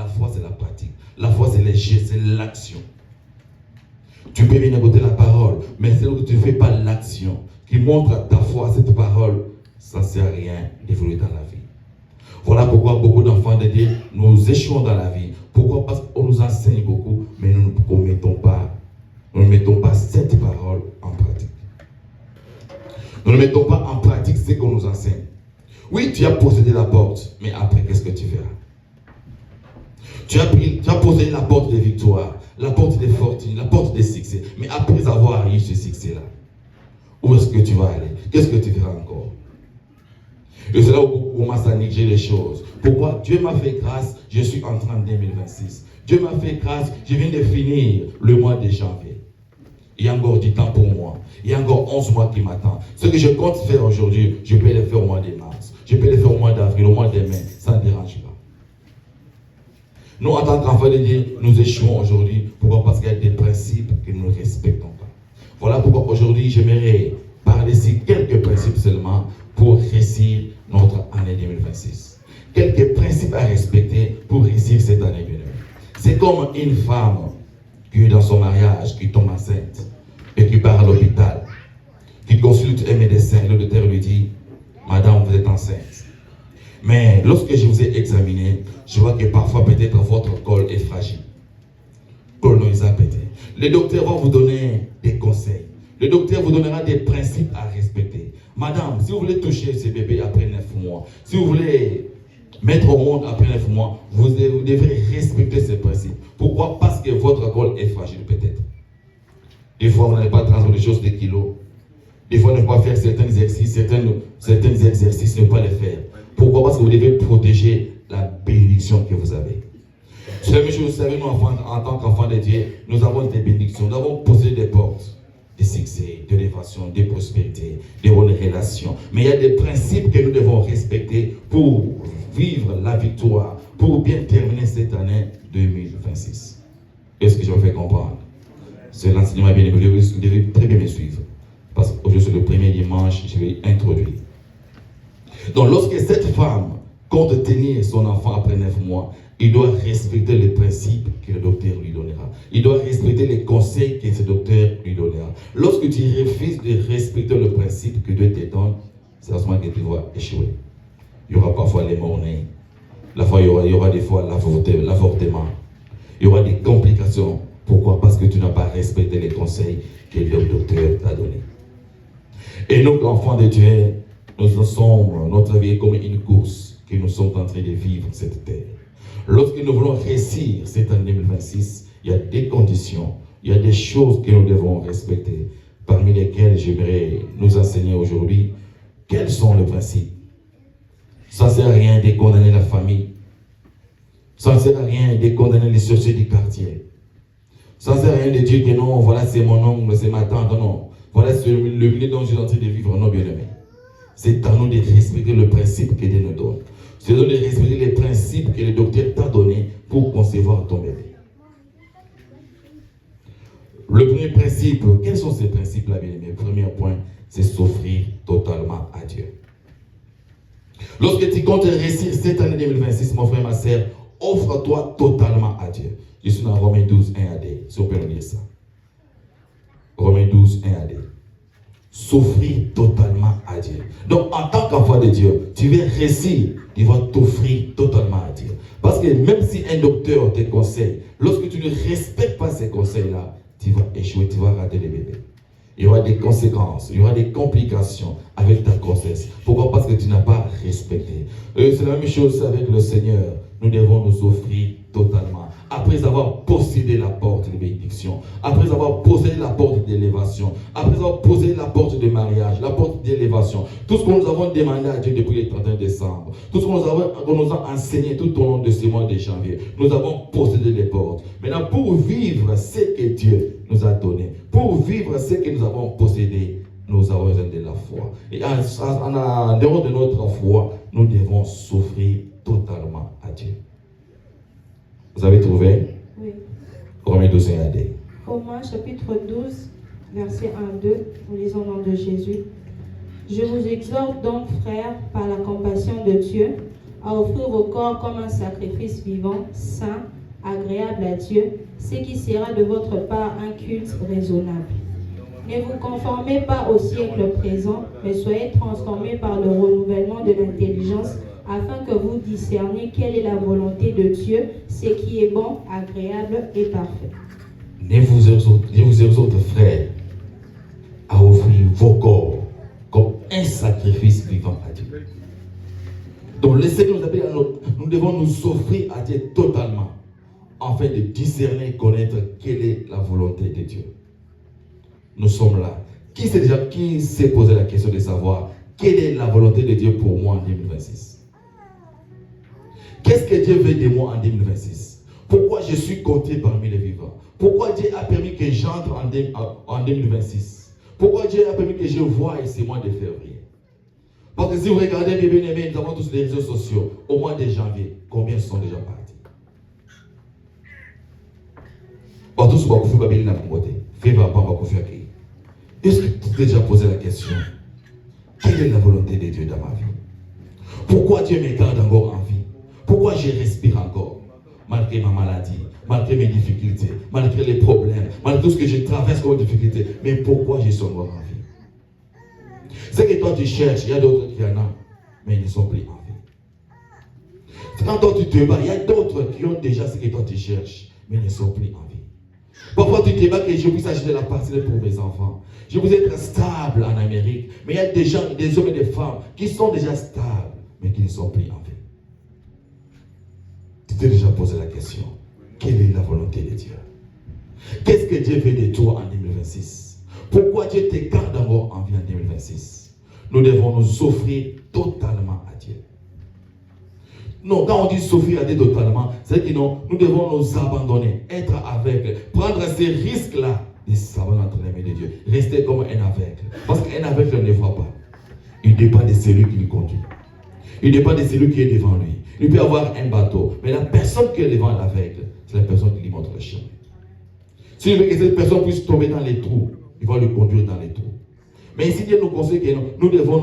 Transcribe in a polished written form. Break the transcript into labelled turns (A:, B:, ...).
A: foi, c'est la pratique. La foi, c'est les gestes, c'est l'action. Tu peux bien écouter la parole, mais c'est là que tu ne fais pas l'action qui montre ta foi à cette parole, ça ne sert à rien d'évoluer dans la vie. Voilà pourquoi beaucoup d'enfants de Dieu, nous échouons dans la vie. Pourquoi? Parce qu'on nous enseigne beaucoup, mais nous ne mettons pas cette parole en pratique. Nous ne mettons pas en pratique ce qu'on nous enseigne. Oui, tu as possédé la porte, mais après, qu'est-ce que tu feras? Tu as possédé la porte des victoires, la porte des fortunes, la porte des succès. Mais après avoir eu ce succès-là, où est-ce que tu vas aller? Qu'est-ce que tu feras encore? Et c'est là où on commence à négliger les choses. Pourquoi? Dieu m'a fait grâce, je suis entré en 2026. Dieu m'a fait grâce, je viens de finir le mois de janvier. Il y a encore du temps pour moi. Il y a encore 11 mois qui m'attendent. Ce que je compte faire aujourd'hui, je peux le faire au mois de mars. Je peux le faire au mois d'avril, au mois de mai. Ça ne dérange pas. Nous, en tant qu'enfants de Dieu, nous échouons aujourd'hui. Pourquoi? Parce qu'il y a des principes que nous ne respectons pas. Voilà pourquoi aujourd'hui, j'aimerais parler ici quelques principes seulement pour réussir notre année 2026. Quelques principes à respecter pour réussir cette année 2026. C'est comme une femme qui est dans son mariage, qui tombe enceinte et qui part à l'hôpital, qui consulte un médecin. Le docteur lui dit: Madame, vous êtes enceinte. Mais lorsque je vous ai examiné, je vois que parfois peut-être votre col est fragile. Col non, il a pété. Le docteur va vous donner des conseils. Le docteur vous donnera des principes à respecter. Madame, si vous voulez toucher ce bébé après 9 mois, si vous voulez mettre au monde après 9 mois, vous devrez respecter ces principes. Pourquoi? Parce que votre col est fragile peut-être. Des fois, vous n'allez pas transporter des choses de kilos. Des fois, ne pas faire certains exercices, certains exercices, ne pas les faire. Pourquoi? Parce que vous devez protéger la bénédiction que vous avez. C'est la même chose, vous savez, nous, en tant qu'enfants de Dieu, nous avons des bénédictions. Nous avons posé des portes, des succès, de l'élévation, de prospérité, de bonnes relations. Mais il y a des principes que nous devons respecter pour vivre la victoire, pour bien terminer cette année 2026. Est-ce que je me fais comprendre? C'est l'enseignement bien évolué, vous devez très bien me suivre. Parce qu'aujourd'hui, c'est le premier dimanche, je vais introduire. Donc, lorsque cette femme compte tenir son enfant après 9 mois, il doit respecter les principes que le docteur lui donnera. Il doit respecter les conseils que ce docteur lui donnera. Lorsque tu refuses de respecter le principe que Dieu te donne, c'est à ce moment que tu vas échouer. Il y aura parfois les morts-nés. Il y aura des fois l'avortement. Il y aura des complications. Pourquoi? Parce que tu n'as pas respecté les conseils que le docteur t'a donnés. Et nous, enfants de Dieu, notre vie est comme une course que nous sommes en train de vivre cette terre. Lorsque nous voulons réussir cette année 2026, il y a des conditions, il y a des choses que nous devons respecter, parmi lesquelles j'aimerais nous enseigner aujourd'hui quels sont les principes. Ça ne sert à rien de condamner la famille. Ça ne sert à rien de condamner les sorciers du quartier. Ça ne sert à rien de dire que non, voilà, c'est mon oncle, c'est ma tante, non. Voilà, c'est le milieu dont je suis en train de vivre, non, bien aimé. C'est à nous de respecter le principe que Dieu nous donne. C'est à nous de respecter les principes que le docteur t'a donnés pour concevoir ton bébé. Le premier principe, quels sont ces principes-là, bien aimé? Le premier point, c'est s'offrir totalement à Dieu. Lorsque tu comptes réussir cette année 2026, mon frère, ma sœur, offre-toi totalement à Dieu. Je suis dans Romains 12, 1 à 2, si on peut nous dire ça. Romains 12, 1 à 2. S'offrir totalement à Dieu. Donc, en tant qu'enfant de Dieu, tu veux réussir, tu vas t'offrir totalement à Dieu. Parce que même si un docteur te conseille, lorsque tu ne respectes pas ces conseils-là, tu vas échouer, tu vas rater le bébé. Il y aura des conséquences, il y aura des complications avec ta grossesse. Pourquoi? Parce que tu n'as pas respecté. C'est la même chose avec le Seigneur. Nous devons nous offrir totalement. Après avoir possédé la porte de bénédiction, après avoir posé la porte d'élévation, après avoir posé la porte de mariage, la porte d'élévation, tout ce que nous avons demandé à Dieu depuis le 31 décembre, tout ce qu'on nous a enseigné tout au long de ce mois de janvier, nous avons possédé les portes. Maintenant, pour vivre ce que Dieu nous a donné, pour vivre ce que nous avons possédé, nous avons besoin de la foi. Et en dehors de notre foi, nous devons s'offrir totalement à Dieu. Vous avez trouvé?
B: Oui.
A: Romains 12, 1 à 2.
B: Romains chapitre 12, versets 1 à 2, nous lisons au nom de Jésus. Je vous exhorte donc, frères, par la compassion de Dieu, à offrir vos corps comme un sacrifice vivant, saint, agréable à Dieu, ce qui sera de votre part un culte raisonnable. Ne vous conformez pas au siècle présent, mais soyez transformés par le renouvellement de l'intelligence, afin que vous discerniez quelle est la volonté de Dieu, ce qui est bon, agréable et parfait.
A: Je vous exhorte, frères, à offrir vos corps comme un sacrifice vivant à Dieu. Donc le Seigneur nous appelle à nous devons nous offrir à Dieu totalement, afin de discerner et connaître quelle est la volonté de Dieu. Nous sommes là. Qui s'est posé la question de savoir quelle est la volonté de Dieu pour moi en 2026? Qu'est-ce que Dieu veut de moi en 2026? Pourquoi je suis compté parmi les vivants? Pourquoi Dieu a permis que j'entre en 2026? Pourquoi Dieu a permis que je voie ce mois de février? Parce que si vous regardez, mes bien-aimés, nous avons tous les réseaux sociaux. Au mois de janvier, combien sont déjà partis? Tous va confier Babylone à côté. Février va confier à qui? Est-ce que tu t'es déjà posé la question? Quelle est la volonté de Dieu dans ma vie? Pourquoi Dieu me garde encore en vie? Pourquoi je respire encore? Malgré ma maladie, malgré mes difficultés, malgré les problèmes, malgré tout ce que je traverse comme difficulté. Mais pourquoi je suis encore en vie? C'est que toi tu cherches, il y a d'autres qui en ont, mais ils ne sont plus en vie. Quand toi tu te bats, il y a d'autres qui ont déjà ce que toi tu cherches, mais ils ne sont plus en vie. Parfois tu te bats que je puisse acheter la parcelle pour mes enfants. Je puisse être stable en Amérique. Mais il y a des gens, des hommes et des femmes qui sont déjà stables, mais qui ne sont plus en vie. Tu t'es déjà posé la question. Quelle est la volonté de Dieu? Qu'est-ce que Dieu veut de toi en 2026? Pourquoi Dieu te garde encore en vie en 2026? Nous devons nous offrir totalement à Dieu. Non, quand on dit s'offrir à Dieu totalement, c'est que non, nous devons nous abandonner, être aveugle, prendre ces risques-là de s'abandonner entre les mains de Dieu. Rester comme un aveugle. Parce qu'un aveugle ne voit pas. Il dépend de celui qui lui conduit. Il dépend de celui qui est devant lui. Il peut avoir un bateau, mais la personne qui est devant l'aveugle, c'est la personne qui lui montre le chemin. S'il veut que cette personne puisse tomber dans les trous, il va le conduire dans les trous. Mais ici, Dieu nous conseille que nous devons nous